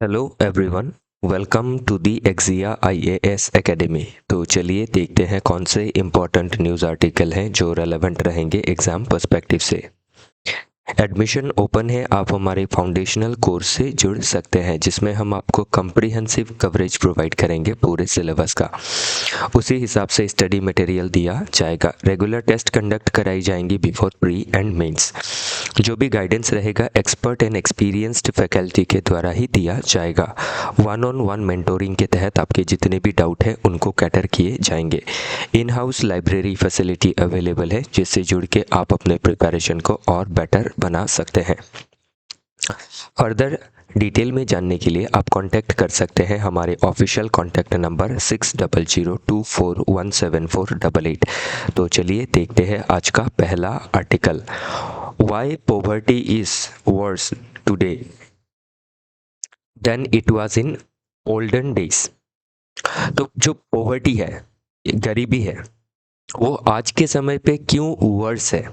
Hello everyone. Welcome to the Exia IAS academy. तो चलिए देखते हैं कौन से इम्पोर्टेंट न्यूज़ आर्टिकल हैं जो रेलेवेंट रहेंगे एग्ज़ाम पर्सपेक्टिव से। एडमिशन ओपन है, आप हमारे फाउंडेशनल कोर्स से जुड़ सकते हैं जिसमें हम आपको कम्प्रिहेंसिव कवरेज प्रोवाइड करेंगे पूरे सिलेबस का। उसी हिसाब से स्टडी मटेरियल दिया जाएगा। रेगुलर टेस्ट कंडक्ट कराई जाएंगी बिफोर प्री एंड मेंस। जो भी गाइडेंस रहेगा एक्सपर्ट एंड एक्सपीरियंस्ड फैकल्टी के द्वारा ही दिया जाएगा। वन ऑन वन मेंटोरिंग के तहत आपके जितने भी डाउट है उनको कैटर किए जाएंगे। In house library facility available है जिससे जुड़ के आप अपने प्रिपरेशन को और बेटर बना सकते हैं। फर्दर डिटेल में जानने के लिए आप कांटेक्ट कर सकते हैं हमारे ऑफिशियल कांटेक्ट नंबर 6002417488। तो चलिए देखते हैं आज का पहला article. Why poverty is worse today than it was in olden days. तो जो पॉवर्टी है, गरीबी है, वो आज के समय पे क्यों वर्स है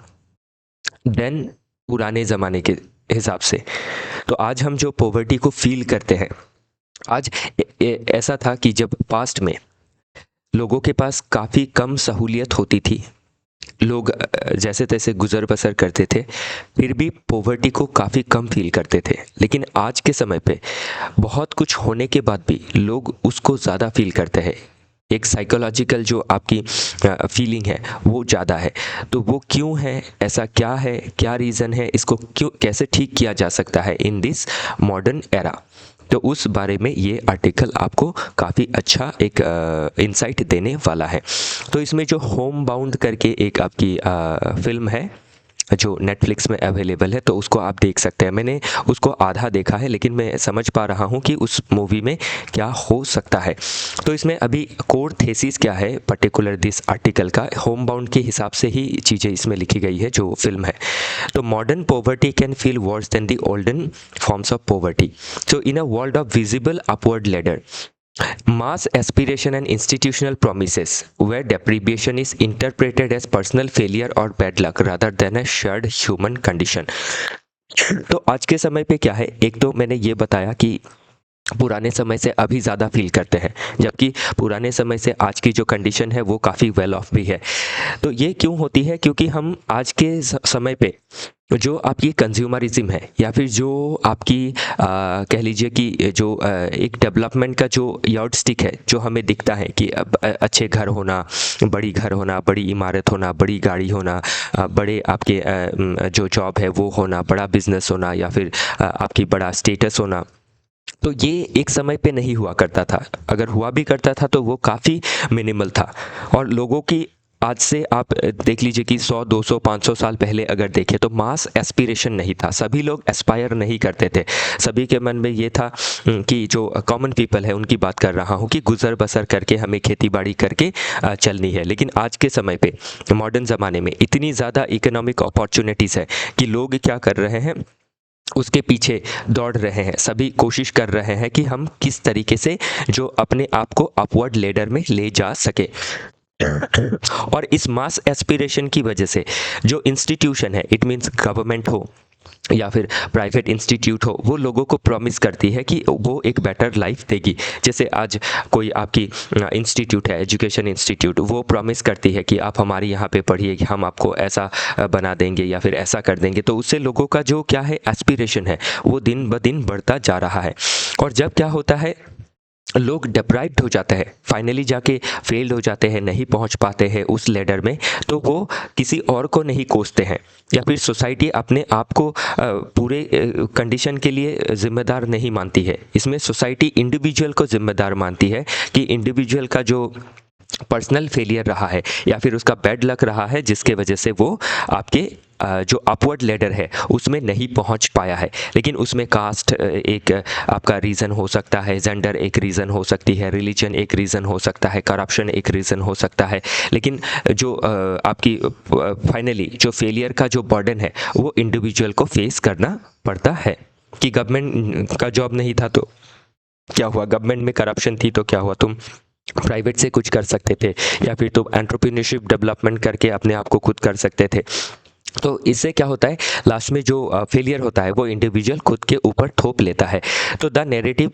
देन पुराने ज़माने के हिसाब से। तो आज हम जो पॉवर्टी को फील करते हैं, आज ऐसा था कि जब पास्ट में लोगों के पास काफ़ी कम सहूलियत होती थी, लोग जैसे तैसे गुजर बसर करते थे, फिर भी पॉवर्टी को काफ़ी कम फील करते थे। लेकिन आज के समय पे बहुत कुछ होने के बाद भी लोग उसको ज़्यादा फील करते हैं। एक साइकोलॉजिकल जो आपकी फीलिंग है वो ज़्यादा है। तो वो क्यों है, ऐसा क्या है, क्या रीज़न है, इसको क्यों कैसे ठीक किया जा सकता है इन दिस मॉडर्न एरा। तो उस बारे में ये आर्टिकल आपको काफ़ी अच्छा एक इंसाइट देने वाला है। तो इसमें जो होम बाउंड करके एक आपकी फिल्म है जो नेटफ्लिक्स में अवेलेबल है, तो उसको आप देख सकते हैं। मैंने उसको आधा देखा है लेकिन मैं समझ पा रहा हूँ कि उस मूवी में क्या हो सकता है। तो इसमें अभी कोर थेसिस क्या है पर्टिकुलर दिस आर्टिकल का, होम बाउंड के हिसाब से ही चीज़ें इसमें लिखी गई है जो फिल्म है। तो modern poverty can feel worse than the olden forms of poverty. So in a world of visible upward ladder, mass aspiration and institutional promises, where deprivation is interpreted as personal failure or bad luck rather than a shared human condition। तो आज के समय पे क्या है, एक तो मैंने ये बताया कि पुराने समय से अभी ज़्यादा फील करते हैं, जबकि पुराने समय से आज की जो कंडीशन है वो काफ़ी वेल ऑफ भी है। तो ये क्यों होती है, क्योंकि हम आज के समय पे जो आपकी कंज्यूमरिज्म है या फिर जो आपकी कह लीजिए कि जो एक डेवलपमेंट का जो यॉर्ड स्टिक है जो हमें दिखता है कि अच्छे घर होना, बड़ी घर होना, बड़ी इमारत होना, बड़ी गाड़ी होना, बड़े आपके जो जॉब है वो होना, बड़ा बिजनेस होना या फिर आपकी बड़ा स्टेटस होना, तो ये एक समय पे नहीं हुआ करता था। अगर हुआ भी करता था तो वो काफ़ी मिनिमल था। और लोगों की आज से आप देख लीजिए कि 100 200 500 साल पहले अगर देखें तो मास एस्पिरेशन नहीं था, सभी लोग एस्पायर नहीं करते थे। सभी के मन में ये था कि जो कॉमन पीपल है उनकी बात कर रहा हूँ कि गुजर बसर करके हमें खेती बाड़ी करके चलनी है। लेकिन आज के समय पे मॉडर्न ज़माने में इतनी ज़्यादा इकोनॉमिक अपॉर्चुनिटीज़ है कि लोग क्या कर रहे हैं, उसके पीछे दौड़ रहे हैं। सभी कोशिश कर रहे हैं कि हम किस तरीके से जो अपने आप को अपवर्ड लेडर में ले जा सके। और इस मास एस्पिरेशन की वजह से जो इंस्टीट्यूशन है, इट मीन्स गवर्नमेंट हो या फिर प्राइवेट इंस्टीट्यूट हो, वो लोगों को प्रॉमिस करती है कि वो एक बेटर लाइफ देगी। जैसे आज कोई आपकी इंस्टीट्यूट है, एजुकेशन इंस्टीट्यूट, वो प्रॉमिस करती है कि आप हमारे यहाँ पे पढ़िए कि हम आपको ऐसा बना देंगे या फिर ऐसा कर देंगे। तो उससे लोगों का जो क्या है एस्पिरेशन है वो दिन ब दिन बढ़ता जा रहा है। और जब क्या होता है, लोग डिप्राइव्ड हो जाते हैं, फाइनली जाके फेल्ड हो जाते हैं, नहीं पहुंच पाते हैं उस लेडर में, तो वो किसी और को नहीं कोसते हैं या फिर सोसाइटी अपने आप को पूरे कंडीशन के लिए जिम्मेदार नहीं मानती है। इसमें सोसाइटी इंडिविजुअल को जिम्मेदार मानती है कि इंडिविजुअल का जो पर्सनल फेलियर रहा है या फिर उसका बैड लक रहा है जिसके वजह से वो आपके जो अपवर्ड लेडर है उसमें नहीं पहुंच पाया है। लेकिन उसमें कास्ट एक आपका रीज़न हो सकता है, जेंडर एक रीज़न हो सकती है, रिलीजन एक रीज़न हो सकता है, करप्शन एक रीज़न हो सकता है। लेकिन जो आपकी फाइनली जो फेलियर का जो बर्डन है वो इंडिविजुअल को फेस करना पड़ता है। कि गवर्नमेंट का जॉब नहीं था तो क्या हुआ, गवर्नमेंट में करप्शन थी तो क्या हुआ, तुम प्राइवेट से कुछ कर सकते थे या फिर तुम एंटरप्रेन्योरशिप डेवलपमेंट करके अपने आप को खुद कर सकते थे। तो इससे क्या होता है, लास्ट में जो फेलियर होता है वो इंडिविजुअल खुद के ऊपर थोप लेता है। तो the narrative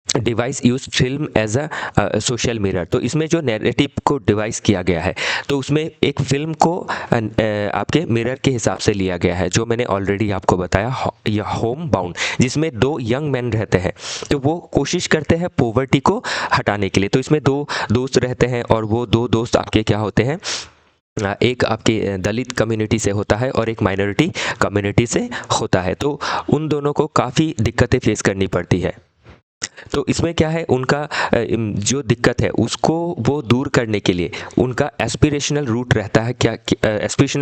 device use film as a social mirror. तो इसमें जो नैरेटिव को डिवाइस किया गया है, तो उसमें एक फिल्म को आपके मिरर के हिसाब से लिया गया है, जो मैंने ऑलरेडी आपको बताया, यह होम बाउंड, जिसमें दो यंग मैन रहते हैं। तो वो कोशिश करते हैं पॉवर्टी को हटाने के लिए। तो इसमें दो दोस्त रहते हैं, और वो दो दोस्त आपके क्या होते हैं, एक आपके दलित कम्युनिटी से होता है और एक माइनॉरिटी कम्युनिटी से होता है। तो उन दोनों को काफ़ी दिक्कतें फेस करनी पड़ती है। तो इसमें क्या है, उनका जो दिक्कत है उसको वो दूर करने के लिए उनका एस्पिरेशनल रूट रहता है। क्या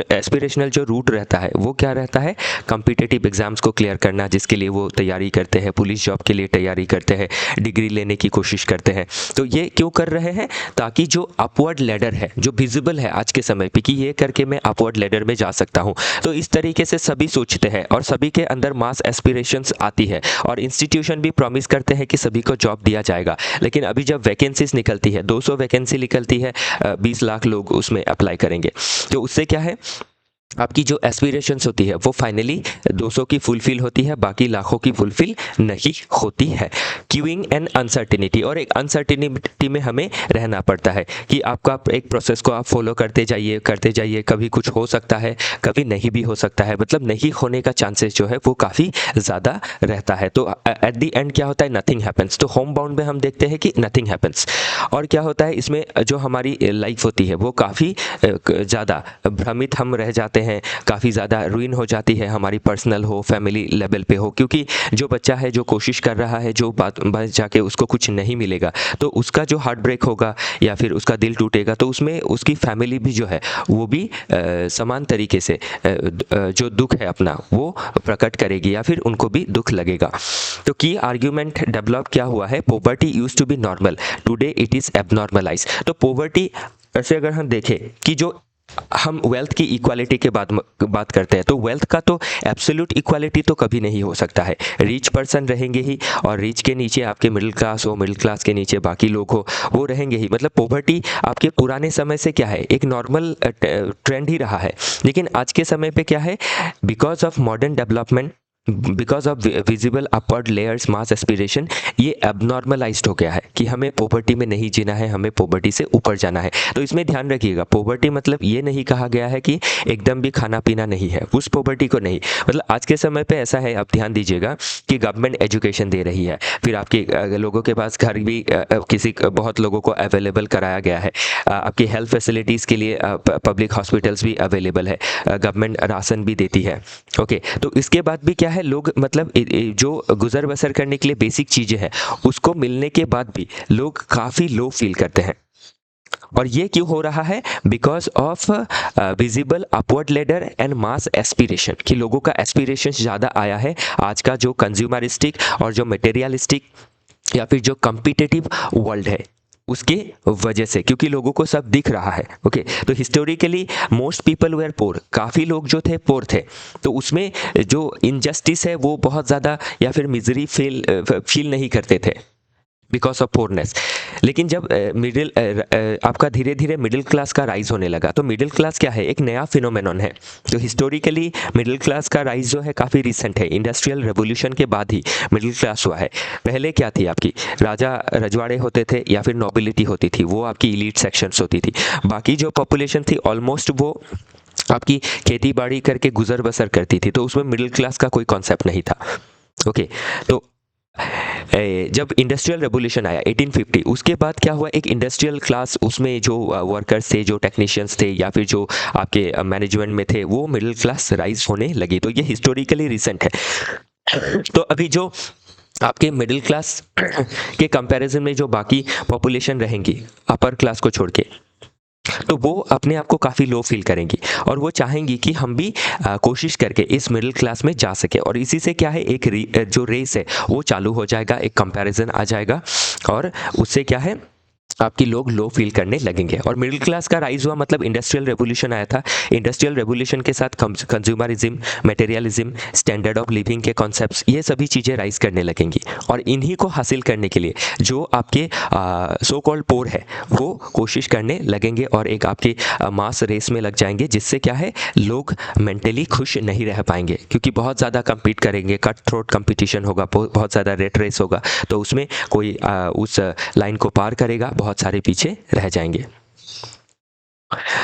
एस्पिरेशनल जो रूट रहता है वो क्या रहता है, कॉम्पिटिटिव एग्जाम्स को क्लियर करना, जिसके लिए वो तैयारी करते हैं, पुलिस जॉब के लिए तैयारी करते हैं, डिग्री लेने की कोशिश करते हैं। तो ये क्यों कर रहे हैं, ताकि जो अपवर्ड लेडर है, जो विजिबल है आज के समय पे, कि ये करके मैं अपवर्ड लेडर में जा सकता हूँ। तो इस तरीके से सभी सोचते हैं और सभी के अंदर मास एस्पिरेशंस आती है, और इंस्टीट्यूशन भी प्रॉमिस करते हैं कि सभी को जॉब दिया जाएगा। लेकिन अभी जब वैकेंसीज निकलती है, 200 वैकेंसी निकलती है, 20 लाख लोग उसमें अप्लाई करेंगे। तो उससे क्या है, आपकी जो एस्पिरेशंस होती है वो फाइनली 200 की फुलफिल होती है, बाकी लाखों की फुलफिल नहीं होती है। क्यूइंग एंड अनसर्टिनिटी, और एक अनसर्टिनिटी में हमें रहना पड़ता है कि आपका एक प्रोसेस को आप फॉलो करते जाइए, कभी कुछ हो सकता है, कभी नहीं भी हो सकता है, मतलब नहीं होने का चांसेस जो है वो काफ़ी ज़्यादा रहता है। तो एट द एंड क्या होता है, नथिंग हैपन्स। तो होम बाउंड में हम देखते हैं कि नथिंग हैपन्स। और क्या होता है, इसमें जो हमारी लाइफ होती है वो काफ़ी ज़्यादा भ्रमित हम रह जाते हैं, काफ़ी ज़्यादा रुइन हो जाती है, हमारी पर्सनल हो, फैमिली लेवल पे हो। क्योंकि जो बच्चा है जो कोशिश कर रहा है, जो बात जाके उसको कुछ नहीं मिलेगा, तो उसका जो हार्ट ब्रेक होगा या फिर उसका दिल टूटेगा, तो उसमें उसकी फैमिली भी जो है वो भी समान तरीके से जो दुख है अपना वो प्रकट करेगी, या फिर उनको भी दुख लगेगा। तो की आर्ग्यूमेंट डेवलप क्या हुआ है, poverty used to be normal, today it is abnormalise. तो पॉवर्टी ऐसे अगर हम देखें कि जो हम वेल्थ की इक्वालिटी के बात करते हैं, तो वेल्थ का तो एब्सोल्यूट इक्वालिटी तो कभी नहीं हो सकता है। रिच पर्सन रहेंगे ही, और रिच के नीचे आपके मिडिल क्लास हो, मिडिल क्लास के नीचे बाकी लोग हो, वो रहेंगे ही। मतलब पॉवर्टी आपके पुराने समय से क्या है, एक नॉर्मल ट्रेंड ही रहा है। लेकिन आज के समय पे क्या है, because of modern development, because of visible upward layers mass aspiration, ये एबनॉर्मलाइज्ड हो गया है कि हमें पॉवर्टी में नहीं जीना है, हमें पॉवर्टी से ऊपर जाना है। तो इसमें ध्यान रखिएगा, पॉवर्टी मतलब ये नहीं कहा गया है कि एकदम भी खाना पीना नहीं है, उस पॉवर्टी को नहीं। मतलब आज के समय पे ऐसा है, आप ध्यान दीजिएगा कि गवर्नमेंट एजुकेशन दे रही है, फिर आपके लोगों के पास घर भी बहुत लोगों को अवेलेबल कराया गया है, आपकी हेल्थ फैसिलिटीज़ के लिए पब्लिक हॉस्पिटल्स भी अवेलेबल है, गवर्नमेंट राशन भी देती है। ओके, तो इसके बाद भी क्या है, लोग मतलब जो गुजर बसर करने के लिए बेसिक चीज़ें हैं उसको मिलने के बाद भी लोग काफ़ी लो फील करते हैं। और ये क्यों हो रहा है, because of visible upward ladder and mass aspiration, कि लोगों का एस्पिरेशन ज़्यादा आया है। आज का जो कंज्यूमरिस्टिक और जो मटेरियलिस्टिक या फिर जो कम्पिटिटिव वर्ल्ड है उसके वजह से, क्योंकि लोगों को सब दिख रहा है। ओके, तो हिस्टोरिकली मोस्ट पीपल वेयर पोर, काफ़ी लोग जो थे पोर थे, तो उसमें जो इनजस्टिस है वो बहुत ज़्यादा या फिर मिजरी फील नहीं करते थे बिकॉज ऑफ पोरनेस। लेकिन जब आपका धीरे धीरे मिडिल क्लास का राइज होने लगा, तो मिडिल क्लास क्या है, एक नया फिनोमेनन है। तो हिस्टोरिकली मिडिल क्लास का राइज जो है काफ़ी रिसेंट है, इंडस्ट्रियल रेवोल्यूशन के बाद ही मिडिल क्लास हुआ है। पहले क्या थी, आपकी राजा रजवाड़े होते थे या फिर नोबिलिटी होती थी, वो आपकी इलीट सेक्शंस होती थी। बाकी जो पॉपुलेशन थी ऑलमोस्ट वो आपकी खेती बाड़ी करके गुजर बसर करती थी, तो उसमें मिडिल क्लास का कोई कॉन्सेप्ट नहीं था। ओके, तो जब इंडस्ट्रियल रेवोल्यूशन आया 1850, उसके बाद क्या हुआ, एक इंडस्ट्रियल क्लास, उसमें जो वर्कर्स थे, जो टेक्नीशियंस थे या फिर जो आपके मैनेजमेंट में थे, वो मिडिल क्लास राइज होने लगी। तो ये हिस्टोरिकली रिसेंट है। तो अभी जो आपके मिडिल क्लास के कंपैरिजन में जो बाकी पॉपुलेशन रहेंगी अपर क्लास को छोड़ के, तो वो अपने आप को काफ़ी लो फील करेंगी और वो चाहेंगी कि हम भी कोशिश करके इस मिडिल क्लास में जा सके। और इसी से क्या है, एक जो रेस है वो चालू हो जाएगा, एक कंपैरिजन आ जाएगा, और उससे क्या है, आपकी लोग लो फील करने लगेंगे। और मिडिल क्लास का राइज हुआ मतलब इंडस्ट्रियल रेवोल्यूशन आया था। इंडस्ट्रियल रेवोल्यूशन के साथ consumerism, materialism, standard of living के कॉन्सेप्ट्स, ये सभी चीज़ें राइज करने लगेंगी। और इन्हीं को हासिल करने के लिए जो आपके सो कॉल्ड पोर है वो कोशिश करने लगेंगे और एक आपके मास रेस में लग जाएंगे, जिससे क्या है, लोग मेंटली खुश नहीं रह पाएंगे, क्योंकि बहुत ज़्यादा compete करेंगे, कट थ्रोट कंपटीशन होगा, बहुत ज़्यादा रेट रेस होगा। तो उसमें कोई उस लाइन को पार करेगा, बहुत सारे पीछे रह जाएंगे।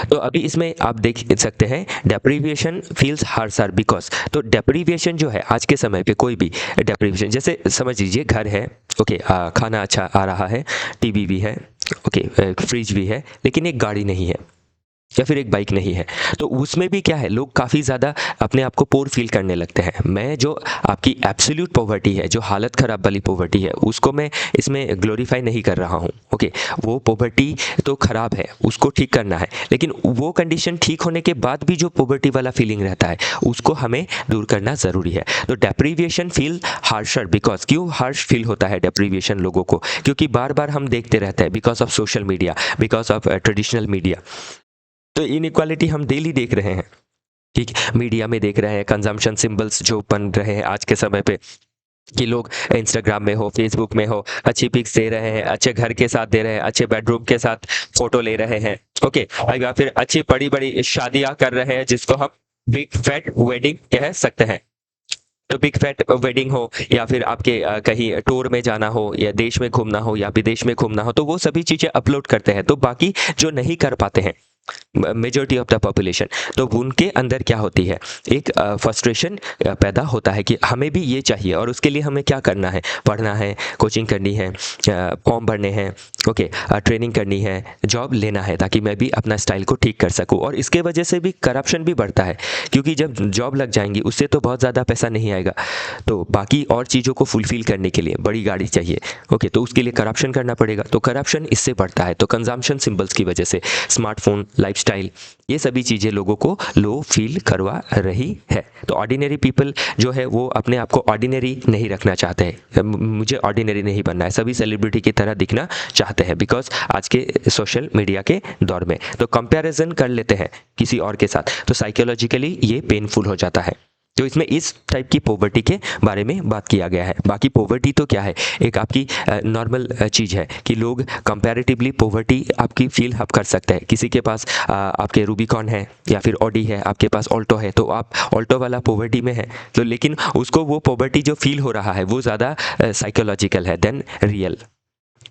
तो अभी इसमें आप देख सकते हैं डेप्रीविएशन फील्स हार्सर बिकॉज। तो डेप्रीविएशन जो है आज के समय पे, कोई भी डेप्रीविएशन, जैसे समझ लीजिए घर है, ओके, खाना अच्छा आ रहा है, टीवी भी है, ओके, फ्रिज भी है, लेकिन एक गाड़ी नहीं है या फिर एक बाइक नहीं है। तो उसमें भी क्या है, लोग काफ़ी ज़्यादा अपने आप को पोर फील करने लगते हैं। मैं जो आपकी एब्सोल्यूट पॉवर्टी है, जो हालत ख़राब वाली पॉवर्टी है, उसको मैं इसमें ग्लोरीफाई नहीं कर रहा हूँ, ओके। वो पॉवर्टी तो ख़राब है, उसको ठीक करना है, लेकिन वो कंडीशन ठीक होने के बाद भी जो पॉवर्टी वाला फीलिंग रहता है उसको हमें दूर करना ज़रूरी है। तो डेप्रीविएशन फील हार्शर बिकॉज, क्यों हार्श फील होता है डेप्रीविएशन लोगों को, क्योंकि बार बार हम देखते रहते हैं, because of social media, because of traditional media. तो इनइक्वालिटी हम डेली देख रहे हैं, ठीक, मीडिया में देख रहे हैं, कंजम्पशन सिंबल्स जो बन रहे हैं आज के समय पे, कि लोग इंस्टाग्राम में हो, फेसबुक में हो, अच्छी पिक्स दे रहे हैं, अच्छे घर के साथ दे रहे हैं, अच्छे बेडरूम के साथ फोटो ले रहे हैं, ओके, या फिर अच्छी बड़ी बड़ी शादियां कर रहे हैं, जिसको हम बिग फैट वेडिंग कह सकते हैं। तो बिग फैट वेडिंग हो, या फिर आपके कहीं टूर में जाना हो, या देश में घूमना हो, या विदेश में घूमना हो, तो वो सभी चीज़ें अपलोड करते हैं। तो बाकी जो नहीं कर पाते हैं, मेजोरिटी ऑफ द पॉपुलेशन, तो उनके अंदर क्या होती है, एक फ्रस्ट्रेशन पैदा होता है कि हमें भी ये चाहिए, और उसके लिए हमें क्या करना है, पढ़ना है, कोचिंग करनी है, फॉर्म भरने हैं, ओके, ट्रेनिंग करनी है, जॉब लेना है, ताकि मैं भी अपना स्टाइल को ठीक कर सकूं। और इसके वजह से भी करप्शन भी बढ़ता है, क्योंकि जब जॉब लग जाएंगी उससे तो बहुत ज़्यादा पैसा नहीं आएगा, तो बाकी और चीज़ों को फुलफिल करने के लिए बड़ी गाड़ी चाहिए, ओके, तो उसके लिए करप्शन करना पड़ेगा, तो करप्शन इससे बढ़ता है। तो कंजम्पशन सिंबल्स की वजह से, स्मार्टफोन, लाइफस्टाइल, ये सभी चीज़ें लोगों को लो फील करवा रही है। तो ऑर्डिनरी पीपल जो है वो अपने आप को ऑर्डिनरी नहीं रखना चाहते हैं, मुझे ऑर्डिनरी नहीं बनना है, सभी सेलिब्रिटी की तरह दिखना चाहते हैं, बिकॉज आज के सोशल मीडिया के दौर में तो कंपैरिजन कर लेते हैं किसी और के साथ, तो साइकोलॉजिकली ये पेनफुल हो जाता है। तो इसमें इस टाइप की पॉवर्टी के बारे में बात किया गया है। बाकी पॉवर्टी तो क्या है, एक आपकी नॉर्मल चीज़ है कि लोग कंपैरेटिवली पॉवर्टी आपकी फील आप कर सकते हैं। किसी के पास आपके रूबिकॉन है या फिर ऑडी है, आपके पास ऑल्टो है, तो आप ऑल्टो वाला पॉवर्टी में है, तो लेकिन उसको वो पॉवर्टी जो फील हो रहा है वो ज़्यादा साइकोलॉजिकल है देन रियल,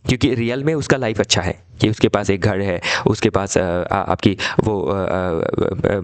क्योंकि रियल में उसका लाइफ अच्छा है कि उसके पास एक घर है, उसके पास आपकी वो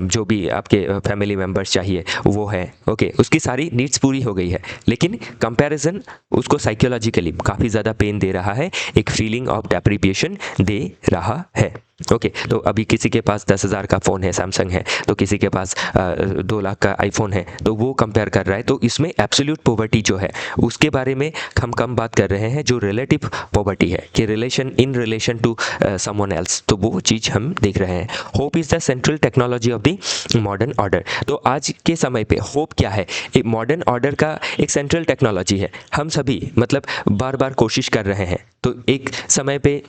जो भी आपके फैमिली मेम्बर्स चाहिए वो है, ओके, उसकी सारी नीड्स पूरी हो गई है, लेकिन कंपैरिजन उसको साइकोलॉजिकली काफ़ी ज़्यादा पेन दे रहा है, एक फीलिंग ऑफ डेप्रिपिएशन दे रहा है, ओके। तो अभी किसी के पास 10,000 का फ़ोन है, सैमसंग है, तो किसी के पास 2 लाख का आईफोन है, तो वो कंपेयर कर रहा है, तो इसमें एब्सोल्यूट पॉवर्टी जो है उसके बारे में हम कम बात कर रहे हैं, जो रिलेटिव पॉवर्टी है कि relation in relation to someone else, तो वो चीज़ हम देख रहे हैं। Hope is the central technology of the modern order. तो आज के समय पे होप क्या है, एक मॉडर्न ऑर्डर का एक सेंट्रल टेक्नोलॉजी है। हम सभी मतलब बार बार कोशिश कर रहे हैं, तो एक समय पे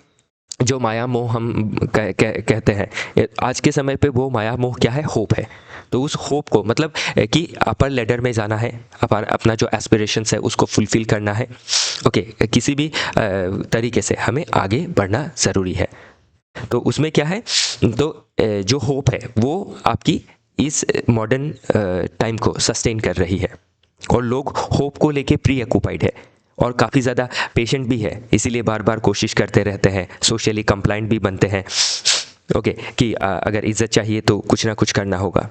जो माया मोह हम कहते हैं, आज के समय पे वो माया मोह क्या है, होप है। तो उस होप को मतलब कि अपर लेडर में जाना है, अपना जो एस्पिरेशंस है उसको फुलफिल करना है, ओके, किसी भी तरीके से हमें आगे बढ़ना ज़रूरी है। तो उसमें क्या है, तो जो होप है वो आपकी इस मॉडर्न टाइम को सस्टेन कर रही है, और लोग होप को लेके प्री ऑक्यूपाइड है और काफ़ी ज़्यादा पेशेंट भी है, इसीलिए बार बार कोशिश करते रहते हैं, सोशली कंप्लाइंट भी बनते हैं, ओके, कि अगर इज्जत चाहिए तो कुछ ना कुछ करना होगा,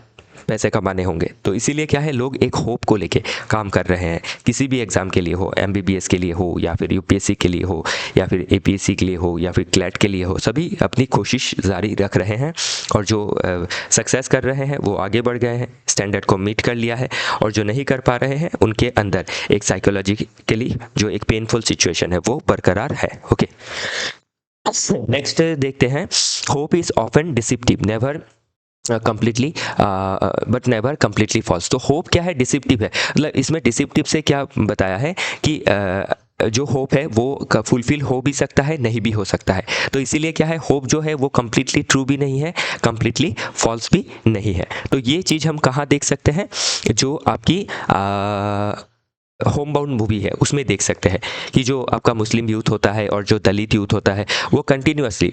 पैसे कमाने होंगे। तो इसीलिए क्या है, लोग एक होप को लेके काम कर रहे हैं, किसी भी एग्ज़ाम के लिए हो, एमबीबीएस के लिए हो, या फिर यूपीएससी के लिए हो, या फिर एपीएससी के लिए हो, या फिर क्लैट के लिए हो, सभी अपनी कोशिश जारी रख रहे हैं, और जो सक्सेस कर रहे हैं वो आगे बढ़ गए हैं, स्टैंडर्ड को मीट कर लिया है, और जो नहीं कर पा रहे हैं उनके अंदर एक साइकोलॉजिकली जो एक पेनफुल सिचुएशन है वो बरकरार है, ओके। नेक्स्ट देखते हैं, hope is often deceptive, never completely but never completely false. तो होप क्या है, डिसिप्टिव है, मतलब इसमें डिसिप्टिव से क्या बताया है कि जो होप है वो फुलफिल हो भी सकता है, नहीं भी हो सकता है। तो इसीलिए क्या है, होप जो है वो कम्प्लीटली ट्रू भी नहीं है, कम्प्लीटली फॉल्स भी नहीं है। तो ये चीज़ हम कहाँ देख सकते हैं, जो आपकी होम बाउंड मूवी है उसमें देख सकते हैं कि जो आपका मुस्लिम यूथ होता है और जो दलित यूथ होता है वो कंटिन्यूअसली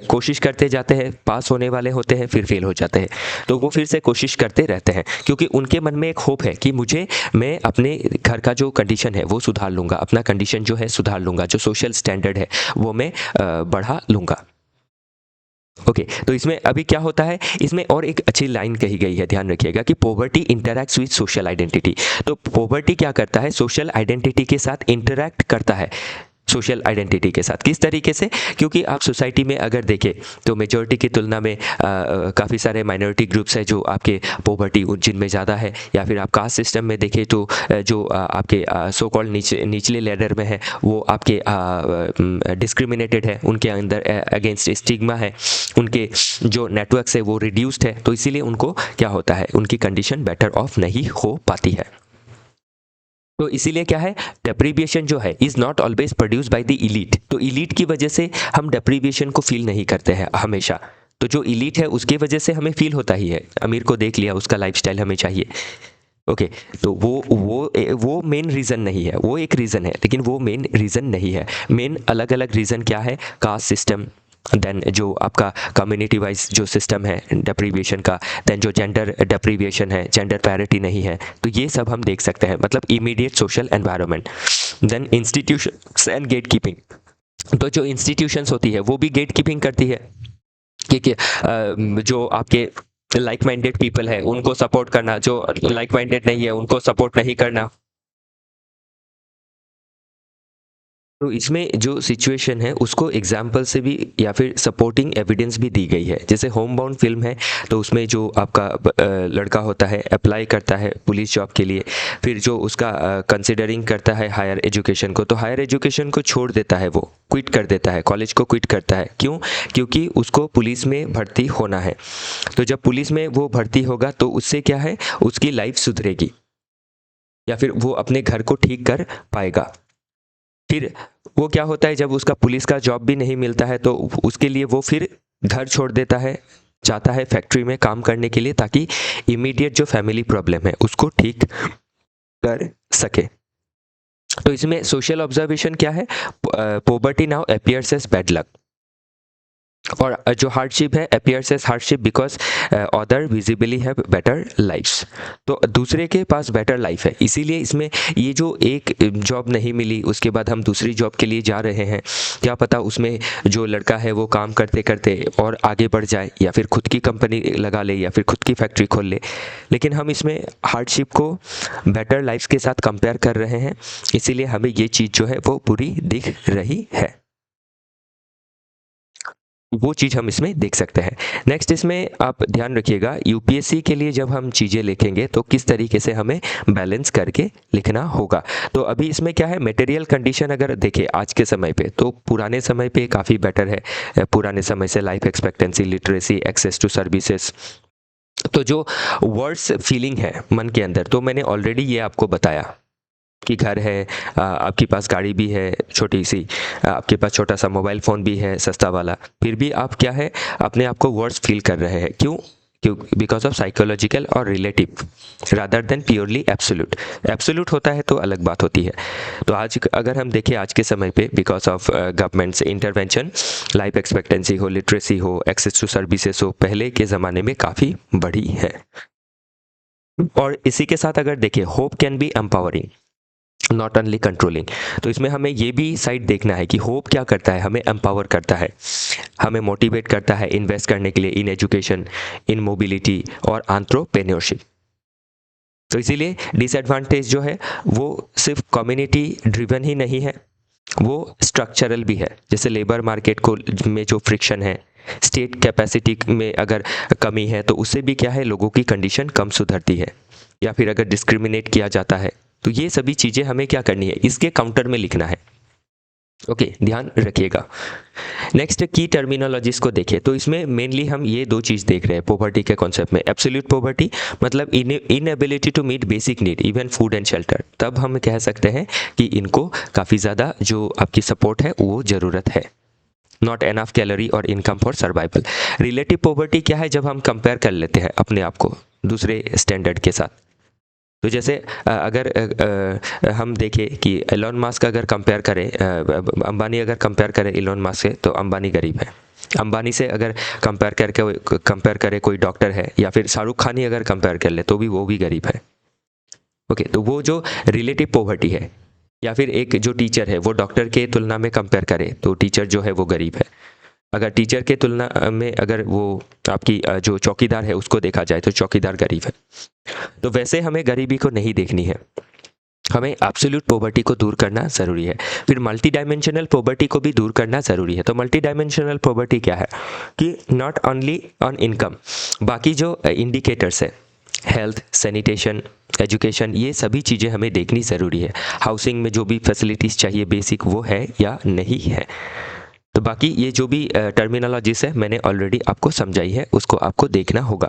कोशिश करते जाते हैं, पास होने वाले होते हैं फिर फेल हो जाते हैं, तो वो फिर से कोशिश करते रहते हैं क्योंकि उनके मन में एक होप है कि मैं अपने घर का जो कंडीशन है वो सुधार लूँगा, अपना कंडीशन जो है सुधार लूँगा, जो सोशल स्टैंडर्ड है वो मैं बढ़ा लूँगा। ओके, तो इसमें अभी क्या होता है, इसमें और एक अच्छी लाइन कही गई है, ध्यान रखिएगा कि poverty interacts with social identity. तो पॉवर्टी क्या करता है, सोशल आइडेंटिटी के साथ इंटरैक्ट करता है, सोशल आइडेंटिटी के साथ किस तरीके से, क्योंकि आप सोसाइटी में अगर देखें तो मेजॉरिटी की तुलना में काफ़ी सारे माइनॉरिटी ग्रुप्स हैं जो आपके पॉवर्टी जिनमें ज़्यादा है, या फिर आप कास्ट सिस्टम में देखें तो जो आपके सो कॉल्ड निचले लेडर में है वो आपके डिस्क्रिमिनेटेड है, उनके अंदर अगेंस्ट स्टिग्मा है, उनके जो नेटवर्क्स है वो रिड्यूस्ड है, तो इसीलिए उनको क्या होता है, उनकी कंडीशन बेटर ऑफ नहीं हो पाती है। तो इसीलिए क्या है, डेप्रीविएशन जो है is not always produce by the elite. तो इलीट की वजह से हम डेप्रीविएशन को फील नहीं करते हैं हमेशा, तो जो इलीट है उसके वजह से हमें फील होता ही है, अमीर को देख लिया उसका लाइफस्टाइल हमें चाहिए। ओके, तो वो मेन रीज़न नहीं है, वो एक रीज़न है लेकिन वो मेन रीज़न नहीं है। मेन अलग अलग रीज़न क्या है, कास्ट सिस्टम, देन जो आपका कम्युनिटी वाइज जो सिस्टम है डेप्रीविएशन का, देन जो जेंडर डेप्रीविएशन है, जेंडर पैरिटी नहीं है, तो ये सब हम देख सकते हैं, मतलब immediate social environment. Then institutions and gate keeping, तो जो इंस्टीट्यूशंस होती है वो भी गेट कीपिंग करती है कि जो आपके लाइक माइंडेड पीपल है उनको सपोर्ट करना, जो लाइक माइंडेड नहीं है उनको सपोर्ट नहीं करना। तो इसमें जो सिचुएशन है उसको एग्जाम्पल से भी या फिर सपोर्टिंग एविडेंस भी दी गई है। जैसे होम बाउंड फिल्म है तो उसमें जो आपका लड़का होता है अप्लाई करता है पुलिस जॉब के लिए, फिर जो उसका कंसिडरिंग करता है हायर एजुकेशन को, तो हायर एजुकेशन को छोड़ देता है, वो क्विट कर देता है, कॉलेज को क्विट करता है। क्यों? क्योंकि उसको पुलिस में भर्ती होना है। तो जब पुलिस में वो भर्ती होगा तो उससे क्या है, उसकी लाइफ सुधरेगी या फिर वो अपने घर को ठीक कर पाएगा। फिर वो क्या होता है, जब उसका पुलिस का जॉब भी नहीं मिलता है तो उसके लिए वो फिर घर छोड़ देता है, जाता है फैक्ट्री में काम करने के लिए ताकि इमीडिएट जो फैमिली प्रॉब्लम है उसको ठीक कर सके। तो इसमें सोशल ऑब्जर्वेशन क्या है, poverty now appears as bad luck, और जो हार्डशिप है appears as hardship because other visibly have better lifes. तो दूसरे के पास बेटर लाइफ है, इसीलिए इसमें ये जो एक जॉब नहीं मिली उसके बाद हम दूसरी जॉब के लिए जा रहे हैं, क्या पता उसमें जो लड़का है वो काम करते करते और आगे बढ़ जाए या फिर खुद की कंपनी लगा ले या फिर खुद की फैक्ट्री खोल ले, लेकिन हम इसमें हार्डशिप को बेटर लाइफ के साथ कंपेयर कर रहे हैं, इसीलिए हमें ये चीज़ जो है वो बुरी दिख रही है। वो चीज़ हम इसमें देख सकते हैं। नेक्स्ट इसमें आप ध्यान रखिएगा, यूपीएससी के लिए जब हम चीज़ें लिखेंगे तो किस तरीके से हमें बैलेंस करके लिखना होगा। तो अभी इसमें क्या है, मटेरियल कंडीशन अगर देखें आज के समय पे तो पुराने समय पे काफ़ी बेटर है। पुराने समय से life expectancy, literacy, access to services, तो जो वर्ड्स फीलिंग है मन के अंदर, तो मैंने ऑलरेडी ये आपको बताया कि घर है, आपके पास गाड़ी भी है छोटी सी, आपके पास छोटा सा मोबाइल फ़ोन भी है सस्ता वाला, फिर भी आप क्या है अपने आप को वर्ड्स फील कर रहे हैं। क्यों? क्यों? बिकॉज ऑफ साइकोलॉजिकल और relative rather than purely absolute. Absolute होता है तो अलग बात होती है। तो आज अगर हम देखें आज के समय पे because of governments intervention, life expectancy हो, लिटरेसी हो, एक्सेस टू सर्विसेज हो, पहले के ज़माने में काफ़ी बढ़ी है। और इसी के साथ अगर देखें, hope can be empowering not only controlling. तो इसमें हमें ये भी साइड देखना है कि होप क्या करता है, हमें एम्पावर करता है, हमें मोटिवेट करता है इन्वेस्ट करने के लिए इन एजुकेशन, इन मोबिलिटी और एंटरप्रेन्योरशिप। तो इसीलिए डिसएडवांटेज जो है वो सिर्फ कम्युनिटी ड्रिवन ही नहीं है, वो स्ट्रक्चरल भी है। जैसे लेबर मार्केट को में जो फ्रिक्शन है, स्टेट कैपेसिटी में अगर कमी है तो उससे भी क्या है, लोगों की कंडीशन कम सुधरती है, या फिर अगर डिस्क्रिमिनेट किया जाता है, तो ये सभी चीज़ें हमें क्या करनी है, इसके काउंटर में लिखना है। ओके, ध्यान रखिएगा। नेक्स्ट की टर्मिनोलॉजीज को देखें तो इसमें मेनली हम ये दो चीज़ देख रहे हैं पॉवर्टी के कॉन्सेप्ट में। एब्सोल्यूट पॉवर्टी मतलब inability to meet basic need even food and shelter, तब हम कह सकते हैं कि इनको काफ़ी ज़्यादा जो आपकी सपोर्ट है वो ज़रूरत है। नॉट एनफ कैलोरी और income for survival. Relative poverty क्या है, जब हम कंपेयर कर लेते हैं अपने आप को दूसरे स्टैंडर्ड के साथ। तो जैसे अगर हम देखें कि एलोन मस्क अगर कंपेयर करें, अंबानी अगर कंपेयर करे एलोन मस्क से, तो अंबानी गरीब है। अंबानी से अगर कंपेयर करे कोई डॉक्टर है, या फिर शाहरुख खान ही अगर कंपेयर कर ले तो भी वो भी गरीब है। ओके, तो वो जो रिलेटिव पॉवर्टी है, या फिर एक जो टीचर है वो डॉक्टर के तुलना में कंपेयर करे तो टीचर जो है वो गरीब है। अगर टीचर के तुलना में अगर वो आपकी जो चौकीदार है उसको देखा जाए तो चौकीदार गरीब है। तो वैसे हमें गरीबी को नहीं देखनी है, हमें एब्सोल्यूट पॉवर्टी को दूर करना ज़रूरी है। फिर मल्टी डायमेंशनल पॉवर्टी को भी दूर करना ज़रूरी है। तो मल्टी डायमेंशनल पॉवर्टी क्या है कि नॉट ओनली ऑन इनकम, बाकी जो इंडिकेटर्स है, हेल्थ, सैनिटेशन, एजुकेशन, ये सभी चीज़ें हमें देखनी ज़रूरी है। हाउसिंग में जो भी फैसिलिटीज़ चाहिए बेसिक वो है या नहीं है। तो बाकी ये जो भी टर्मिनोलॉजीज है मैंने ऑलरेडी आपको समझाई है, उसको आपको देखना होगा।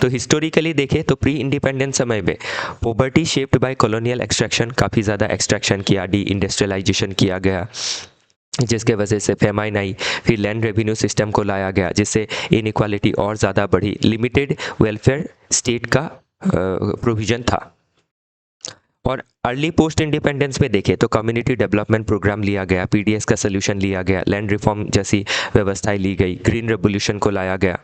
तो हिस्टोरिकली देखें तो प्री इंडिपेंडेंस समय में poverty shaped by colonial extraction, काफ़ी ज़्यादा एक्सट्रैक्शन किया, डी इंडस्ट्रियलाइजेशन किया गया, जिसके वजह से फेमाइन आई। फिर लैंड रेवेन्यू सिस्टम को लाया गया जिससे इनइक्वालिटी और ज़्यादा बढ़ी। लिमिटेड वेलफेयर स्टेट का प्रोविज़न था। और अर्ली पोस्ट इंडिपेंडेंस में देखें तो कम्युनिटी डेवलपमेंट प्रोग्राम लिया गया, पीडीएस का सोल्यूशन लिया गया, लैंड रिफॉर्म जैसी व्यवस्थाएं ली गई, ग्रीन रेवोल्यूशन को लाया गया।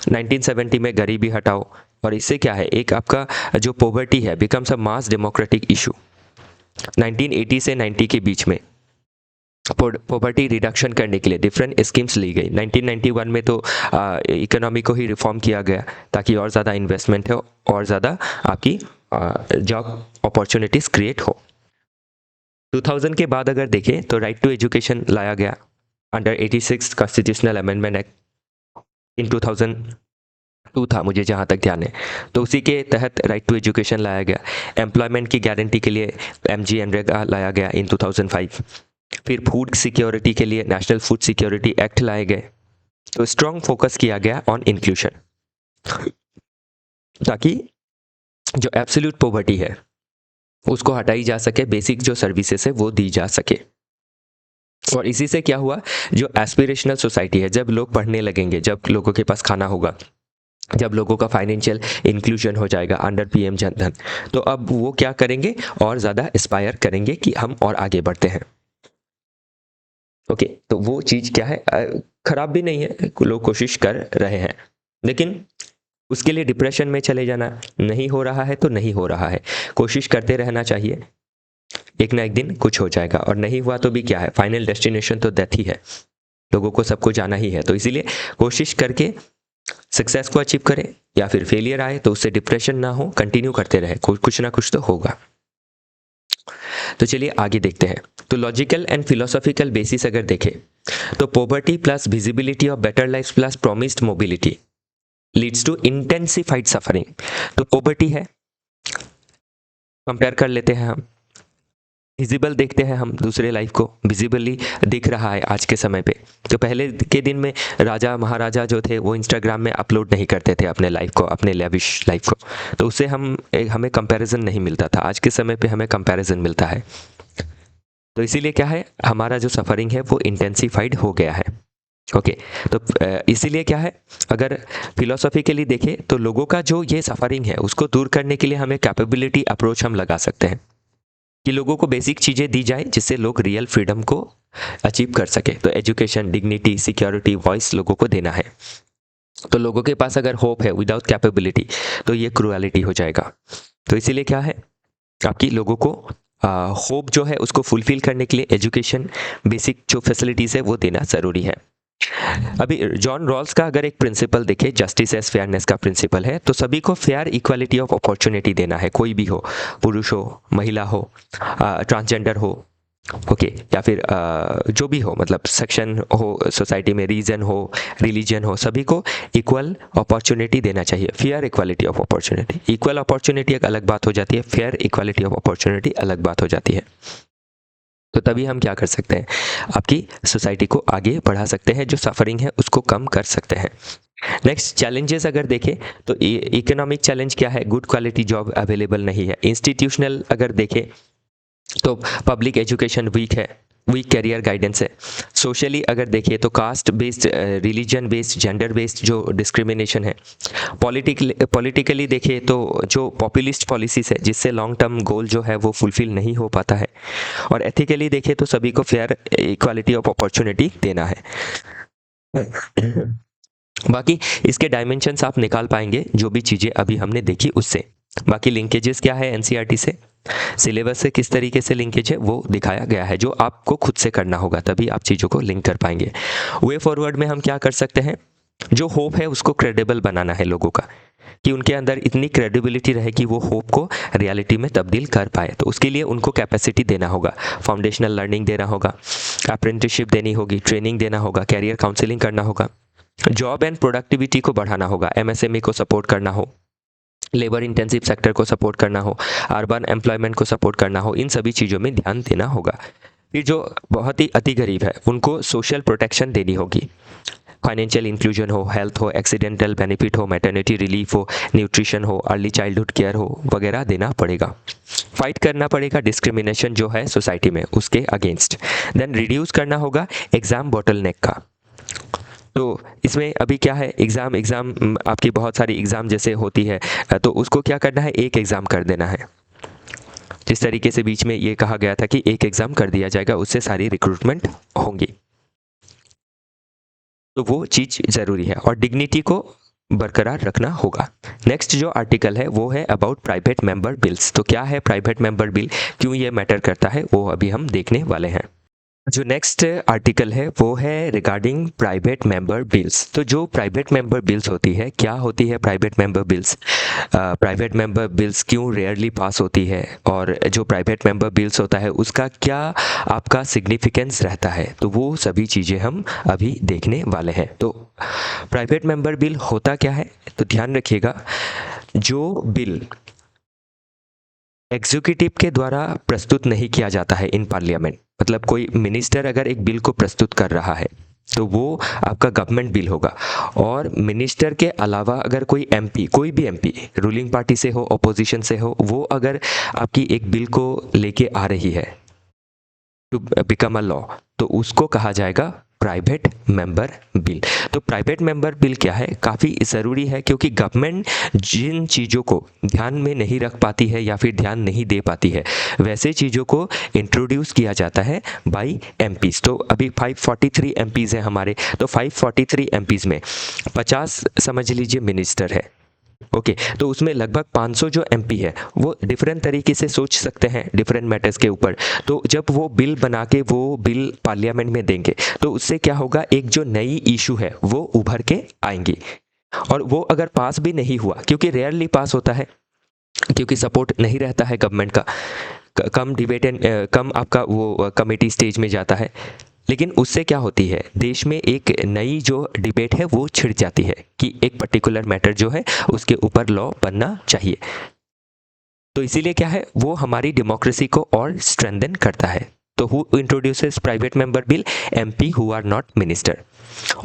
1970 में गरीबी हटाओ, और इससे क्या है, एक आपका जो पॉवर्टी है becomes a mass democratic issue. 1980 से 90 के बीच में पॉवर्टी रिडक्शन करने के लिए डिफरेंट स्कीम्स ली गई। 1991 में तो इकोनॉमी को ही रिफॉर्म किया गया ताकि और ज़्यादा इन्वेस्टमेंट हो और ज़्यादा आपकी जॉब अपॉर्चुनिटीज़ क्रिएट हो। 2000 के बाद अगर देखें तो राइट टू एजुकेशन लाया गया under 86 constitutional amendment act in 2002 था मुझे जहाँ तक ध्यान है। तो उसी के तहत राइट टू एजुकेशन लाया गया। एम्प्लॉयमेंट की गारंटी के लिए एमजी एनरेगा लाया गया इन 2005। फिर फूड सिक्योरिटी के लिए नेशनल फूड सिक्योरिटी एक्ट लाए गए। तो स्ट्रॉन्ग फोकस किया गया ऑन इंक्लूशन, ताकि जो एब्सोल्यूट पॉवर्टी है उसको हटाई जा सके, बेसिक जो सर्विसेज है वो दी जा सके। और इसी से क्या हुआ, जो एस्पिरेशनल सोसाइटी है, जब लोग पढ़ने लगेंगे, जब लोगों के पास खाना होगा, जब लोगों का फाइनेंशियल इंक्लूजन हो जाएगा अंडर पीएम जनधन, तो अब वो क्या करेंगे, और ज़्यादा एस्पायर करेंगे कि हम और आगे बढ़ते हैं। ओके, तो वो चीज़ क्या है, खराब भी नहीं है, लोग कोशिश कर रहे हैं, लेकिन उसके लिए डिप्रेशन में चले जाना, नहीं हो रहा है तो नहीं हो रहा है, कोशिश करते रहना चाहिए, एक ना एक दिन कुछ हो जाएगा। और नहीं हुआ तो भी क्या है, फाइनल डेस्टिनेशन तो डेथ ही है, लोगों को सबको जाना ही है। तो इसीलिए कोशिश करके सक्सेस को अचीव करें, या फिर फेलियर आए तो उससे डिप्रेशन ना हो, कंटिन्यू करते रहे, कुछ ना कुछ तो होगा। तो चलिए आगे देखते हैं। तो लॉजिकल एंड फिलोसॉफिकल बेसिस अगर देखें तो poverty plus visibility of better life plus promised mobility leads to intensified suffering. तो पॉवर्टी है, कंपेयर कर लेते हैं हम, विजिबल देखते हैं हम दूसरे लाइफ को, विजिबली दिख रहा है आज के समय पे। तो पहले के दिन में राजा महाराजा जो थे वो इंस्टाग्राम में अपलोड नहीं करते थे अपने लाइफ को, अपने लेविश लाइफ को, तो उससे हमें कंपैरिजन नहीं मिलता था। आज के समय पे हमें कंपैरिजन मिलता है। तो इसीलिए क्या है, हमारा जो सफरिंग है वो इंटेंसिफाइड हो गया है। ओके, तो इसीलिए क्या है, अगर फिलोसॉफिकली देखें तो लोगों का जो ये सफरिंग है उसको दूर करने के लिए हमें कैपेबिलिटी अप्रोच हम लगा सकते हैं कि लोगों को बेसिक चीज़ें दी जाए जिससे लोग रियल फ्रीडम को अचीव कर सके। तो एजुकेशन, डिग्निटी, सिक्योरिटी, वॉइस लोगों को देना है। तो लोगों के पास अगर होप है विदाउट कैपेबिलिटी तो ये क्रूएलिटी हो जाएगा। तो इसीलिए क्या है, आपकी लोगों को होप जो है उसको फुलफिल करने के लिए एजुकेशन, बेसिक जो फैसिलिटीज़ है वो देना ज़रूरी है। अभी जॉन रॉल्स का अगर एक प्रिंसिपल देखे, जस्टिस एज फेयरनेस का प्रिंसिपल है, तो सभी को फेयर इक्वालिटी ऑफ अपॉर्चुनिटी देना है, कोई भी हो, पुरुष हो, महिला हो, ट्रांसजेंडर हो, ओके, या फिर जो भी हो, मतलब सेक्शन हो सोसाइटी में, रीजन हो, रिलीजन हो, सभी को इक्वल अपॉर्चुनिटी देना चाहिए, fair equality of opportunity. Equal opportunity एक अलग बात हो जाती है, फेयर इक्वालिटी ऑफ अपॉर्चुनिटी अलग बात हो जाती है। तो तभी हम क्या कर सकते हैं, आपकी सोसाइटी को आगे बढ़ा सकते हैं, जो सफरिंग है उसको कम कर सकते हैं। नेक्स्ट चैलेंजेस अगर देखें तो इकोनॉमिक चैलेंज क्या है, गुड क्वालिटी जॉब अवेलेबल नहीं है। इंस्टीट्यूशनल अगर देखें तो पब्लिक एजुकेशन वीक है, वीक कैरियर गाइडेंस है। सोशली अगर देखिए तो caste based, religion based, gender based जो डिस्क्रिमिनेशन है। पॉलिटिकली देखिए तो जो पॉपुलिस्ट पॉलिसीज है जिससे लॉन्ग टर्म गोल जो है वो फुलफिल नहीं हो पाता है। और एथिकली देखिए तो सभी को फेयर इक्वालिटी ऑफ अपॉर्चुनिटी देना है। बाकी इसके डायमेंशंस आप निकाल पाएंगे जो भी चीज़ें अभी हमने देखी उससे। बाकी लिंकेजेस क्या है एनसीईआरटी से, सिलेबस से किस तरीके से लिंकेज है वो दिखाया गया है, जो आपको खुद से करना होगा, तभी आप चीज़ों को लिंक कर पाएंगे। वे फॉरवर्ड में हम क्या कर सकते हैं, जो होप है उसको क्रेडिबल बनाना है लोगों का, कि उनके अंदर इतनी क्रेडिबिलिटी रहे कि वो होप को रियलिटी में तब्दील कर पाए। तो उसके लिए उनको कैपेसिटी देना होगा, फाउंडेशनल लर्निंग देना होगा, अप्रेंटिसशिप देनी होगी, ट्रेनिंग देना होगा, कैरियर काउंसलिंग करना होगा, जॉब एंड प्रोडक्टिविटी को बढ़ाना होगा, एमएसएमई को सपोर्ट करना हो, लेबर इंटेंसिव सेक्टर को सपोर्ट करना हो, अर्बन एम्प्लॉयमेंट को सपोर्ट करना हो, इन सभी चीज़ों में ध्यान देना होगा। फिर जो बहुत ही अति गरीब है उनको सोशल प्रोटेक्शन देनी होगी, फाइनेंशियल इंक्लूजन हो, हेल्थ हो, एक्सीडेंटल बेनिफिट हो, मैटरनिटी रिलीफ हो, न्यूट्रिशन हो, अर्ली चाइल्डहुड केयर हो, वगैरह देना पड़ेगा। फाइट करना पड़ेगा डिस्क्रिमिनेशन जो है सोसाइटी में उसके अगेंस्ट। देन रिड्यूस करना होगा एग्ज़ाम बॉटलनेक का। तो इसमें अभी क्या है, एग्ज़ाम आपकी बहुत सारी एग्ज़ाम जैसे होती है, तो उसको क्या करना है, एक एग्ज़ाम कर देना है। जिस तरीके से बीच में ये कहा गया था कि एक एग्ज़ाम कर दिया जाएगा उससे सारी रिक्रूटमेंट होंगी, तो वो चीज़ ज़रूरी है। और डिग्निटी को बरकरार रखना होगा। नेक्स्ट जो आर्टिकल है वो है अबाउट प्राइवेट मेंबर बिल्स। तो क्या है प्राइवेट मेंबर बिल, क्यों ये मैटर करता है, वो अभी हम देखने वाले हैं। जो नेक्स्ट आर्टिकल है वो है रिगार्डिंग प्राइवेट मेंबर बिल्स। तो जो प्राइवेट मेंबर बिल्स होती है, क्या होती है private member bills, private member bills क्यों रेयरली पास होती है, और जो प्राइवेट मेंबर बिल्स होता है उसका क्या आपका सिग्निफिकेंस रहता है, तो वो सभी चीज़ें हम अभी देखने वाले हैं। तो प्राइवेट मेंबर बिल होता क्या है, तो ध्यान रखिएगा, जो बिल एग्जीक्यूटिव के द्वारा प्रस्तुत नहीं किया जाता है इन पार्लियामेंट, मतलब कोई मिनिस्टर अगर एक बिल को प्रस्तुत कर रहा है तो वो आपका गवर्नमेंट बिल होगा। और मिनिस्टर के अलावा अगर कोई एमपी, कोई भी एमपी रूलिंग पार्टी से हो, अपोजिशन से हो, वो अगर आपकी एक बिल को लेके आ रही है टू बिकम अ लॉ, तो उसको कहा जाएगा प्राइवेट मेंबर बिल। तो प्राइवेट मेंबर बिल क्या है, काफ़ी ज़रूरी है, क्योंकि गवर्नमेंट जिन चीज़ों को ध्यान में नहीं रख पाती है या फिर ध्यान नहीं दे पाती है, वैसे चीज़ों को इंट्रोड्यूस किया जाता है बाय एमपीज़। तो अभी 543 एमपीज़ हैं हमारे, तो 543 एमपीज़ में 50 समझ लीजिए मिनिस्टर है, ओके। तो उसमें लगभग 500 जो एमपी है वो डिफरेंट तरीके से सोच सकते हैं डिफरेंट मैटर्स के ऊपर। तो जब वो बिल बना के वो बिल पार्लियामेंट में देंगे तो उससे क्या होगा, एक जो नई इशू है वो उभर के आएंगी। और वो अगर पास भी नहीं हुआ, क्योंकि रेयरली पास होता है, क्योंकि सपोर्ट नहीं रहता है गवर्नमेंट का, कम डिबेट एंड कम आपका वो कमेटी स्टेज में जाता है, लेकिन उससे क्या होती है, देश में एक नई जो डिबेट है वो छिड़ जाती है कि एक पर्टिकुलर मैटर जो है उसके ऊपर लॉ बनना चाहिए। तो इसीलिए क्या है, वो हमारी डेमोक्रेसी को और स्ट्रेंथन करता है। तो who introduces private member bill, MP who are not minister.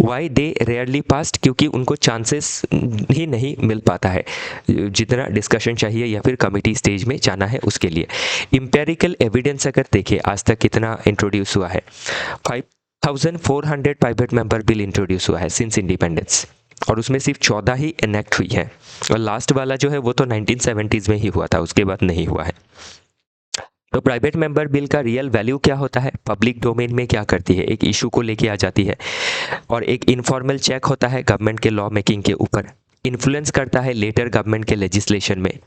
Why they rarely passed, क्योंकि उनको चांसेस ही नहीं मिल पाता है जितना डिस्कशन चाहिए या फिर कमेटी स्टेज में जाना है उसके लिए। इम्पेरिकल एविडेंस अगर देखें आज तक कितना इंट्रोड्यूस हुआ है, 5400 प्राइवेट मेंबर बिल इंट्रोड्यूस हुआ है सिंस इंडिपेंडेंस, और उसमें सिर्फ 14 ही इनेक्ट हुई है। और लास्ट वाला जो है वो तो 1970s में ही हुआ था, उसके बाद नहीं हुआ है। तो प्राइवेट मेंबर बिल का रियल वैल्यू क्या होता है, पब्लिक डोमेन में क्या करती है, एक इशू को लेके आ जाती है, और एक इनफॉर्मल चेक होता है गवर्नमेंट के लॉ मेकिंग के ऊपर, इन्फ्लुएंस करता है लेटर गवर्नमेंट के लेजिस्लेशन में।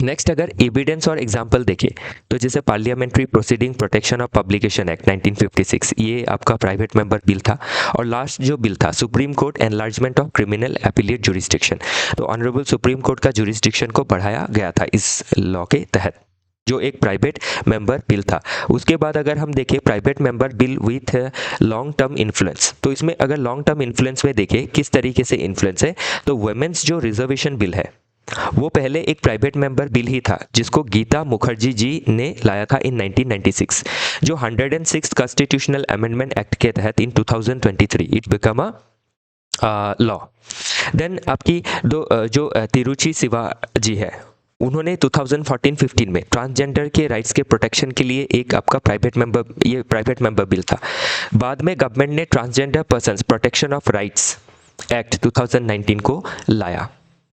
नेक्स्ट अगर एविडेंस और एग्जाम्पल देखें तो जैसे parliamentary proceeding protection of publication act 1956, ये आपका प्राइवेट मेंबर बिल था। और लास्ट जो बिल था supreme court enlargement of criminal appellate jurisdiction, तो ऑनरेबल सुप्रीम कोर्ट का जुरिस्डिक्शन को बढ़ाया गया था इस लॉ के तहत, जो एक प्राइवेट मेंबर बिल था। उसके बाद अगर हम देखें private member bill with long term influence, तो इसमें अगर लॉन्ग टर्म इन्फ्लुएंस में देखें किस तरीके से इन्फ्लुएंस है, तो वुमेन्स जो रिजर्वेशन बिल है वो पहले एक प्राइवेट मेंबर बिल ही था जिसको गीता मुखर्जी जी ने लाया था इन 1996, जो 106 कॉन्स्टिट्यूशनल अमेंडमेंट एक्ट के तहत in 2023 it become a law. Then आपकी जो तिरुचि शिवा जी है, उन्होंने 2014-15 में ट्रांसजेंडर के राइट्स के प्रोटेक्शन के लिए एक आपका प्राइवेट मेंबर बिल था। बाद में गवर्नमेंट ने transgender persons protection of rights act 2019 को लाया।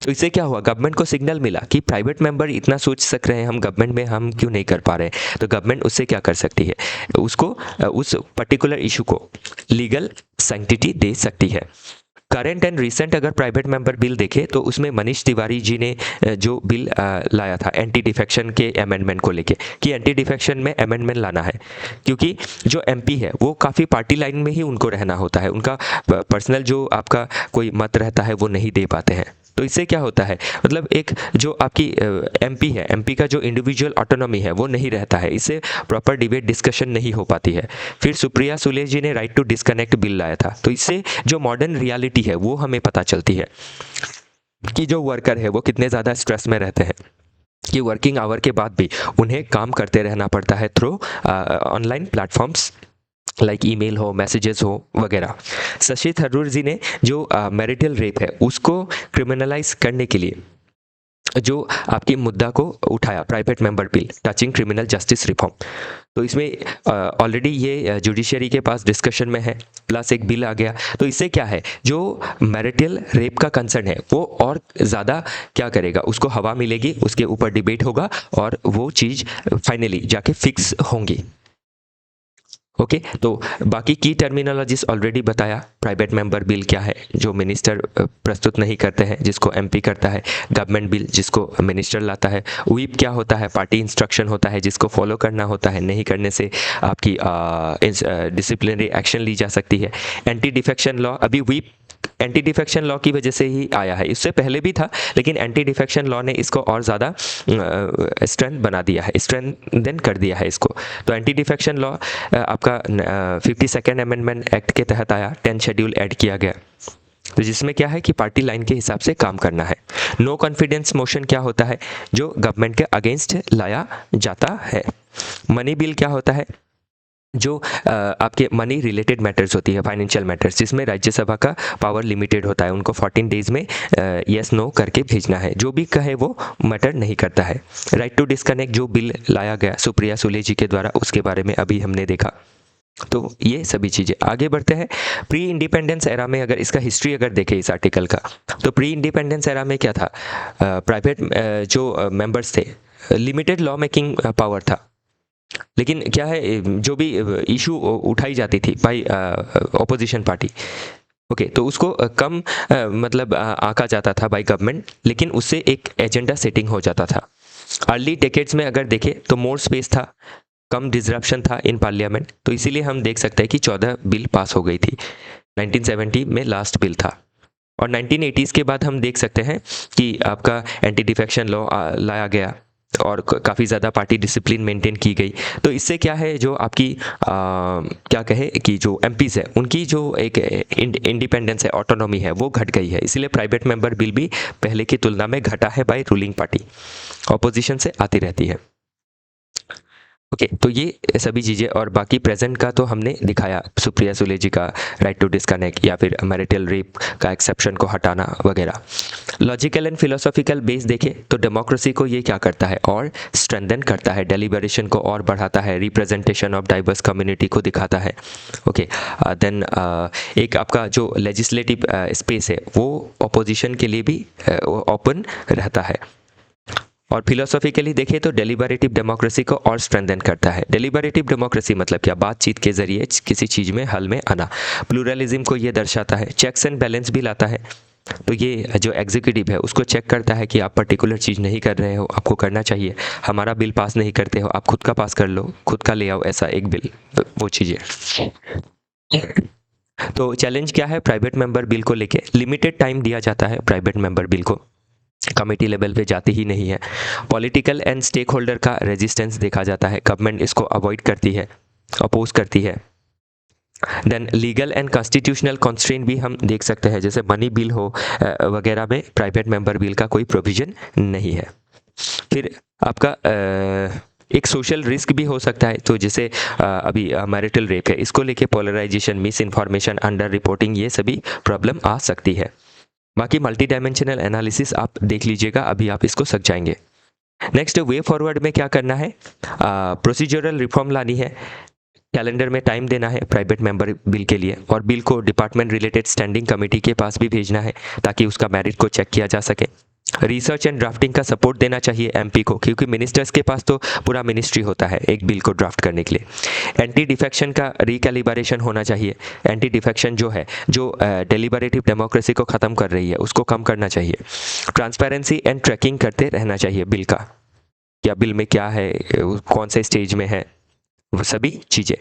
तो इससे क्या हुआ, गवर्नमेंट को सिग्नल मिला कि प्राइवेट मेंबर इतना सोच सक रहे हैं, हम गवर्नमेंट में हम क्यों नहीं कर पा रहे हैं। तो गवर्नमेंट उससे क्या कर सकती है, उसको उस पर्टिकुलर इशू को लीगल सैंक्टिटी दे सकती है। करंट एंड रिसेंट अगर प्राइवेट मेंबर बिल देखे तो उसमें मनीष तिवारी जी ने जो बिल लाया था एंटी डिफेक्शन के अमेंडमेंट को लेके, कि एंटी डिफेक्शन में अमेंडमेंट लाना है, क्योंकि जो एमपी है वो काफ़ी पार्टी लाइन में ही उनको रहना होता है, उनका पर्सनल जो आपका कोई मत रहता है वो नहीं दे पाते हैं। तो इससे क्या होता है, मतलब एक जो आपकी एमपी है, एमपी का जो इंडिविजुअल ऑटोनॉमी है वो नहीं रहता है, इससे प्रॉपर डिबेट डिस्कशन नहीं हो पाती है। फिर सुप्रिया सुले जी ने राइट टू डिस्कनेक्ट बिल लाया था, तो इससे जो मॉडर्न रियलिटी है वो हमें पता चलती है कि जो वर्कर है वो कितने ज़्यादा स्ट्रेस में रहते हैं, कि वर्किंग आवर के बाद भी उन्हें काम करते रहना पड़ता है through online platforms like email हो, मैसेजेस हो वगैरह। शशि थरूर जी ने जो मैरिटल रेप है उसको क्रिमिनलाइज करने के लिए जो आपकी मुद्दा को उठाया, private member bill touching criminal justice reform. तो इसमें ऑलरेडी ये जुडिशरी के पास डिस्कशन में है, प्लस एक बिल आ गया। तो इससे क्या है, जो मैरिटल रेप का कंसर्न है वो और ज़्यादा क्या करेगा, उसको हवा मिलेगी, उसके ऊपर डिबेट होगा और वो चीज़ फाइनली जाके फिक्स होंगी। ओके तो बाकी की टर्मिनोलॉजीज ऑलरेडी बताया। प्राइवेट मेंबर बिल क्या है, जो मिनिस्टर प्रस्तुत नहीं करते हैं, जिसको एमपी करता है। गवर्नमेंट बिल, जिसको मिनिस्टर लाता है। व्हिप क्या होता है, पार्टी इंस्ट्रक्शन होता है जिसको फॉलो करना होता है, नहीं करने से आपकी डिसिप्लिनरी एक्शन ली जा सकती है। एंटी डिफेक्शन लॉ, अभी व्हिप एंटी डिफेक्शन लॉ की वजह से ही आया है, इससे पहले भी था लेकिन एंटी डिफेक्शन लॉ ने इसको और ज़्यादा स्ट्रेंथ बना दिया है, स्ट्रेंथन कर दिया है इसको। तो एंटी डिफेक्शन लॉ आपका 52nd अमेंडमेंट एक्ट के तहत आया, 10 शेड्यूल ऐड किया गया, तो जिसमें क्या है कि पार्टी लाइन के हिसाब से काम करना है। नो कॉन्फिडेंस मोशन क्या होता है, जो गवर्नमेंट के अगेंस्ट लाया जाता है। मनी बिल क्या होता है, जो आपके मनी रिलेटेड मैटर्स होती है, फाइनेंशियल मैटर्स, जिसमें राज्यसभा का पावर लिमिटेड होता है, उनको 14 डेज में यस नो करके भेजना है, जो भी कहे वो मैटर नहीं करता है। राइट टू डिस्कनेक्ट जो बिल लाया गया सुप्रिया सुले जी के द्वारा, उसके बारे में अभी हमने देखा। तो ये सभी चीज़ें, आगे बढ़ते हैं। प्री इंडिपेंडेंस एरा में अगर इसका हिस्ट्री अगर देखें इस आर्टिकल का, तो प्री इंडिपेंडेंस एरा में क्या था, प्राइवेट जो मेंबर्स थे, लिमिटेड लॉ मेकिंग पावर था, लेकिन क्या है, जो भी इशू उठाई जाती थी बाई ऑपोजिशन पार्टी, ओके तो उसको कम मतलब आंका जाता था बाई गवर्नमेंट, लेकिन उससे एक एजेंडा सेटिंग हो जाता था। अर्ली डेकेड्स में अगर देखें तो मोर स्पेस था, कम डिसरप्शन था इन पार्लियामेंट, तो इसीलिए हम देख सकते हैं कि 14 बिल पास हो गई थी। 1970 में लास्ट बिल था, और 1980s के बाद हम देख सकते हैं कि आपका एंटी डिफेक्शन लॉ लाया गया और काफ़ी ज़्यादा पार्टी डिसिप्लिन मेंटेन की गई। तो इससे क्या है, जो आपकी क्या कहे कि जो एमपीज़ है उनकी जो एक इंडिपेंडेंस है, ऑटोनॉमी है, वो घट गई है। इसीलिए प्राइवेट मेंबर बिल भी पहले की तुलना में घटा है बाय रूलिंग पार्टी, ऑपोजिशन से आती रहती है। ओके तो ये सभी चीज़ें, और बाकी प्रेजेंट का तो हमने दिखाया, सुप्रिया सुले जी का राइट टू डिस्कनेक्ट या फिर मैरिटल रेप का एक्सेप्शन को हटाना वगैरह। लॉजिकल एंड फिलोसॉफिकल बेस देखें तो डेमोक्रेसी को ये क्या करता है, और स्ट्रेंथन करता है, डेलिबरेशन को और बढ़ाता है, रिप्रेजेंटेशन ऑफ डाइवर्स कम्युनिटी को दिखाता है। ओके देन एक आपका जो लेजिस्लेटिव स्पेस है वो अपोजिशन के लिए भी ओपन रहता है। और फिलोसॉफिकली देखें तो डेलिबरेटिव डेमोक्रेसी को और स्ट्रेंथन करता है। डेलिबरेटिव डेमोक्रेसी मतलब क्या, बातचीत के जरिए किसी चीज़ में हल में आना। प्लूरलिज्म को ये दर्शाता है, चेक्स एंड बैलेंस भी लाता है। तो ये जो एग्जीक्यूटिव है उसको चेक करता है कि आप पर्टिकुलर चीज़ नहीं कर रहे हो, आपको करना चाहिए, हमारा बिल पास नहीं करते हो, आप खुद का पास कर लो, खुद का ले आओ ऐसा एक बिल, वो चीज़ें। तो चैलेंज क्या है प्राइवेट मेंबर बिल को लेके, लिमिटेड टाइम दिया जाता है प्राइवेट मेंबर बिल को, कमेटी लेवल पे जाती ही नहीं है। पॉलिटिकल एंड स्टेक होल्डर का रेजिस्टेंस देखा जाता है, गवर्नमेंट इसको अवॉइड करती है, अपोज करती है। Then legal and constitutional constraint भी हम देख सकते हैं, जैसे मनी बिल हो वगैरह में प्राइवेट मेंबर बिल का कोई प्रोविजन नहीं है। फिर आपका एक सोशल रिस्क भी हो सकता है, तो जैसे अभी मैरिटल रेप है, इसको लेके polarisation, misinformation, underreporting, ये सभी प्रॉब्लम आ सकती है। बाकी मल्टी डायमेंशनल एनालिसिस आप देख लीजिएगा, अभी आप इसको सक जाएंगे। नेक्स्ट वे फॉरवर्ड में क्या करना है, प्रोसीजरल रिफॉर्म लानी है, कैलेंडर में टाइम देना है प्राइवेट मेंबर बिल के लिए, और बिल को डिपार्टमेंट रिलेटेड स्टैंडिंग कमेटी के पास भी भेजना है ताकि उसका मेरिट को चेक किया जा सके। रिसर्च एंड ड्राफ्टिंग का सपोर्ट देना चाहिए एमपी को, क्योंकि मिनिस्टर्स के पास तो पूरा मिनिस्ट्री होता है एक बिल को ड्राफ्ट करने के लिए। एंटी डिफेक्शन का रिकैलिब्रेशन होना चाहिए। एंटी डिफेक्शन जो है, जो डेलिबरेटिव डेमोक्रेसी को ख़त्म कर रही है, उसको कम करना चाहिए। ट्रांसपेरेंसी एंड ट्रैकिंग करते रहना चाहिए बिल का, क्या बिल में क्या है, कौन से स्टेज में है, वो सभी चीज़ें।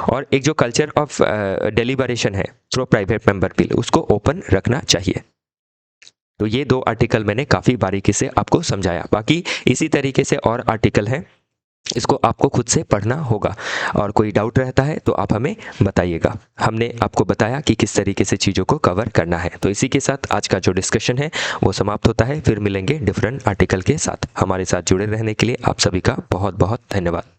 और एक जो कल्चर ऑफ डेलिबरेशन है थ्रू प्राइवेट मेंबर बिल, उसको ओपन रखना चाहिए। तो ये 2 आर्टिकल मैंने काफ़ी बारीकी से आपको समझाया। बाकी इसी तरीके से और आर्टिकल हैं, इसको आपको खुद से पढ़ना होगा, और कोई डाउट रहता है तो आप हमें बताइएगा। हमने आपको बताया कि किस तरीके से चीज़ों को कवर करना है। तो इसी के साथ आज का जो डिस्कशन है वो समाप्त होता है। फिर मिलेंगे डिफरेंट आर्टिकल के साथ। हमारे साथ जुड़े रहने के लिए आप सभी का बहुत बहुत धन्यवाद।